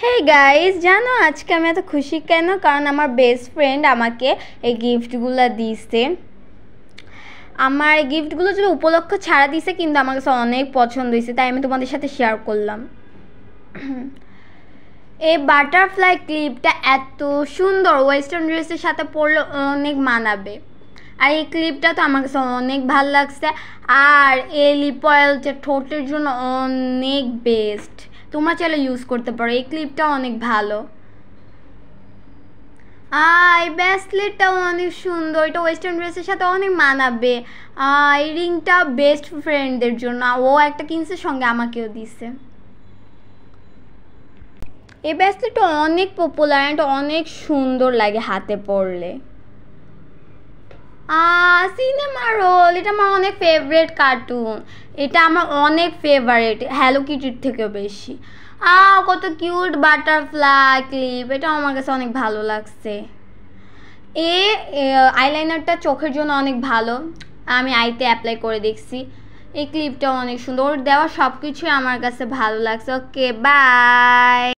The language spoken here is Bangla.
হে গাইস, জানো আজকে আমি এত খুশি কেন? কারণ আমার বেস্ট ফ্রেন্ড আমাকে এই গিফটগুলো দিয়েছে। আমার এই গিফটগুলো যদি উপলক্ষ ছাড়া দিয়েছে, কিন্তু আমার কাছে অনেক পছন্দ হয়েছে, তাই আমি তোমাদের সাথে শেয়ার করলাম। এই বাটারফ্লাই ক্লিপটা এত সুন্দর, ওয়েস্টার্ন ড্রেসের সাথে পরলে অনেক মানাবে। আর এই ক্লিপটা তো আমার কাছে অনেক ভালো লাগছে। আর এই লিপ অয়েলটা ঠোঁটের জন্য অনেক বেস্ট, তোমরা চাইলে ইউজ করতে পারো। এই ক্লিপটা অনেক ভালো। এই ব্রেসলেটটাও অনেক সুন্দর, এটা ওয়েস্টার্ন ড্রেসের সাথে অনেক মানাবে। এই রিংটা বেস্ট ফ্রেন্ডদের জন্য, ও একটা কিনছে, সঙ্গে আমাকেও দিছে। এই ব্রেসলেটটা অনেক পপুলার, এটা অনেক সুন্দর লাগে হাতে পরলে। সিনেমা রোল, এটা আমার অনেক ফেভারিট কার্টুন। এটা আমার অনেক ফেভারিট, হ্যালো কিটির থেকেও বেশি। কত কিউট বাটারফ্লাই ক্লিপ, এটা আমার কাছে অনেক ভালো লাগছে। এই আইলাইনারটা চোখের জন্য অনেক ভালো, আমি আইতে অ্যাপ্লাই করে দেখছি। এই ক্লিপটাও অনেক সুন্দর, দেওয়া সব কিছুই আমার কাছে ভালো লাগছে। ওকে, বাই।